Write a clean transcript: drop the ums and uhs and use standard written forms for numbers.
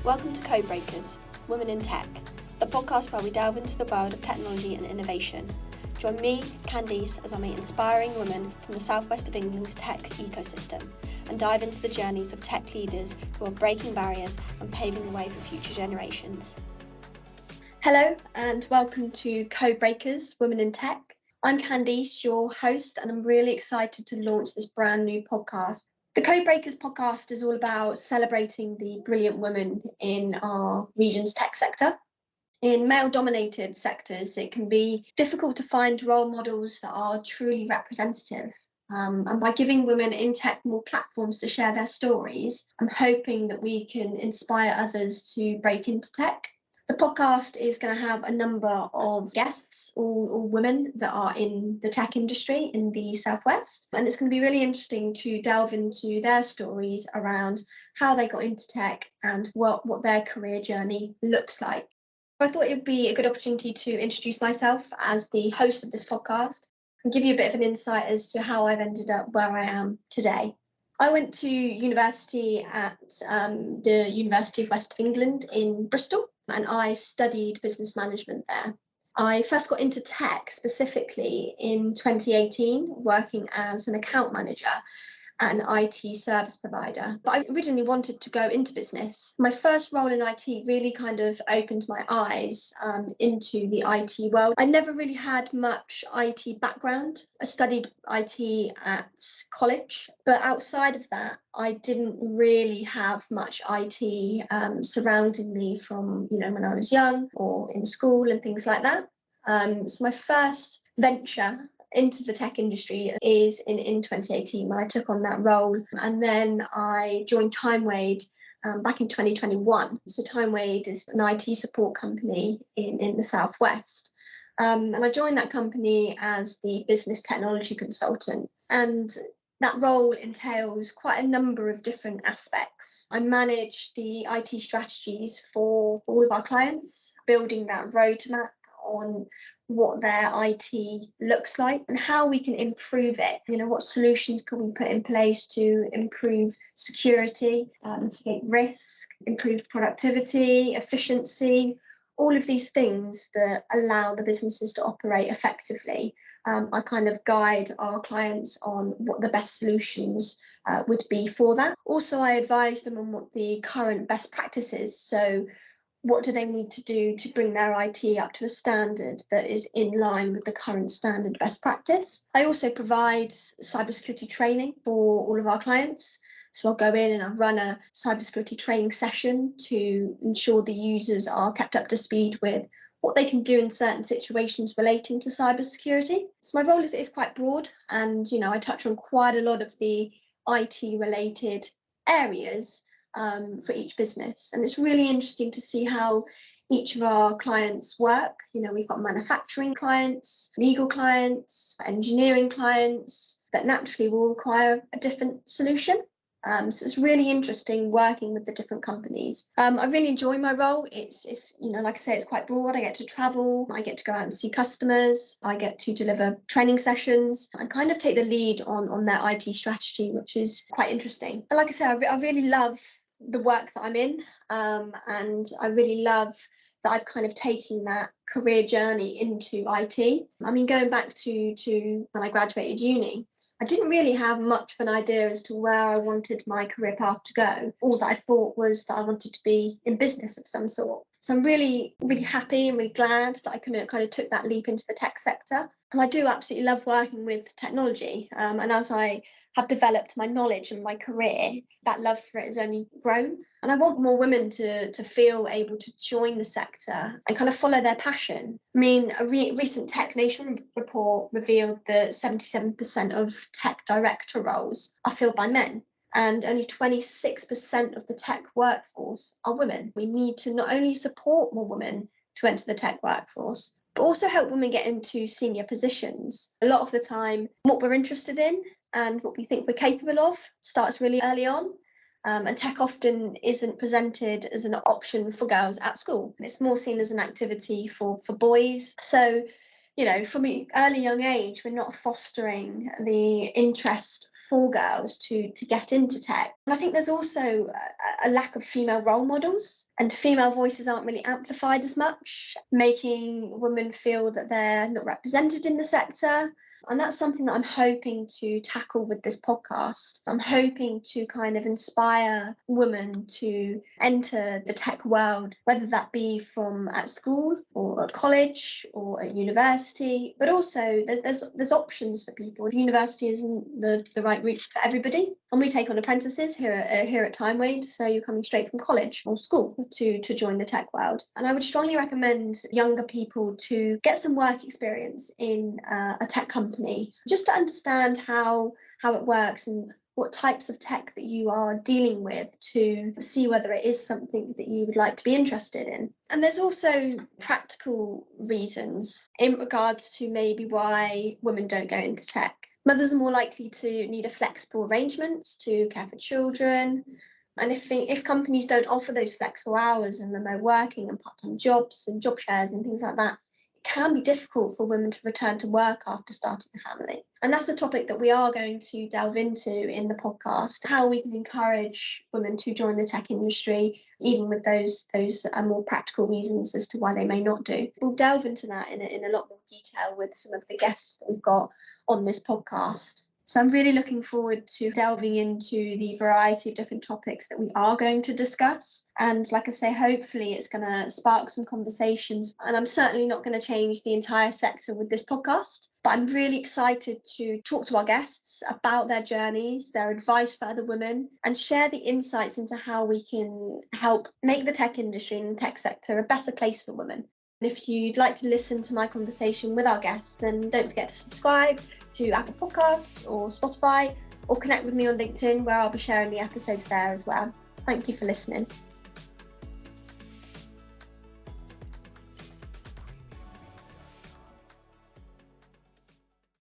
Welcome to Codebreakers, Women in Tech, the podcast where we delve into the world of technology and innovation. Join me, Candice, as I meet inspiring women from the southwest of England's tech ecosystem and dive into the journeys of tech leaders who are breaking barriers and paving the way for future generations. Hello and welcome to Codebreakers, Women in Tech. I'm Candice, your host, and I'm really excited to launch this brand new podcast. The Codebreakers podcast is all about celebrating the brilliant women in our region's tech sector. In male-dominated sectors, it can be difficult to find role models that are truly representative. And by giving women in tech more platforms to share their stories, I'm hoping that we can inspire others to break into tech. The podcast is going to have a number of guests, all women that are in the tech industry in the Southwest. And it's going to be really interesting to delve into their stories around how they got into tech and what their career journey looks like. I thought it would be a good opportunity to introduce myself as the host of this podcast and give you a bit of an insight as to how I've ended up where I am today. I went to university at the University of West of England in Bristol, and I studied business management there. I first got into tech specifically in 2018, working as an account manager at an IT service provider. But I originally wanted to go into business. My first role in IT really kind of opened my eyes into the IT world. I never really had much IT background. I studied IT at college, but outside of that, I didn't really have much IT surrounding me from, when I was young or in school and things like that. So my first venture into the tech industry is in 2018 when I took on that role. And then I joined TimeWade back in 2021. So TimeWade is an IT support company in the Southwest. And I joined that company as the business technology consultant. And that role entails quite a number of different aspects. I manage the IT strategies for all of our clients, building that roadmap on what their IT looks like and how we can improve it. What solutions can we put in place to improve security, mitigate risk, improve productivity, efficiency, all of these things that allow the businesses to operate effectively. I kind of guide our clients on what the best solutions would be for that. Also, I advise them on what the current best practice is. So what do they need to do to bring their IT up to a standard that is in line with the current standard best practice? I also provide cybersecurity training for all of our clients. So I'll go in and I'll run a cybersecurity training session to ensure the users are kept up to speed with what they can do in certain situations relating to cybersecurity. So my role is quite broad, and I touch on quite a lot of the IT related areas for each business. And it's really interesting to see how each of our clients work. We've got manufacturing clients, legal clients, engineering clients that naturally will require a different solution. So it's really interesting working with the different companies. I really enjoy my role. It's like I say, it's quite broad. I get to travel, I get to go out and see customers, I get to deliver training sessions and kind of take the lead on their IT strategy, which is quite interesting. And like I say, I really love the work that I'm in, and I really love that I've kind of taken that career journey into IT. I mean, going back to when I graduated uni, I didn't really have much of an idea as to where I wanted my career path to go. All that I thought was that I wanted to be in business of some sort. So I'm really, really happy and really glad that I kind of took that leap into the tech sector. And I do absolutely love working with technology. And as I have developed my knowledge and my career, that love for it has only grown. And I want more women to feel able to join the sector and kind of follow their passion. I mean, a recent Tech Nation report revealed that 77% of tech director roles are filled by men, and only 26% of the tech workforce are women. We need to not only support more women to enter the tech workforce, but also help women get into senior positions. A lot of the time, what we're interested in and what we think we're capable of starts really early on. And tech often isn't presented as an option for girls at school. It's more seen as an activity for boys. So from an early young age, we're not fostering the interest for girls to get into tech. And I think there's also a lack of female role models, and female voices aren't really amplified as much, making women feel that they're not represented in the sector. And that's something that I'm hoping to tackle with this podcast. I'm hoping to kind of inspire women to enter the tech world, whether that be from at school or at college or at university. But also there's options for people. University isn't the right route for everybody. And we take on apprentices here at Time Wade, so you're coming straight from college or school to join the tech world. And I would strongly recommend younger people to get some work experience in a tech company, just to understand how it works and what types of tech that you are dealing with, to see whether it is something that you would like to be interested in. And there's also practical reasons in regards to maybe why women don't go into tech. Mothers are more likely to need a flexible arrangements to care for children. And if companies don't offer those flexible hours and remote working and part-time jobs and job shares and things like that, it can be difficult for women to return to work after starting a family. And that's a topic that we are going to delve into in the podcast, how we can encourage women to join the tech industry, even with those more practical reasons as to why they may not do. We'll delve into that in a lot more detail with some of the guests that we've got on this podcast. So I'm really looking forward to delving into the variety of different topics that we are going to discuss. And like I say, hopefully it's going to spark some conversations. And I'm certainly not going to change the entire sector with this podcast, but I'm really excited to talk to our guests about their journeys, their advice for other women, and share the insights into how we can help make the tech industry and the tech sector a better place for women. If you'd like to listen to my conversation with our guests, then don't forget to subscribe to Apple Podcasts or Spotify, or connect with me on LinkedIn, where I'll be sharing the episodes there as well. Thank you for listening.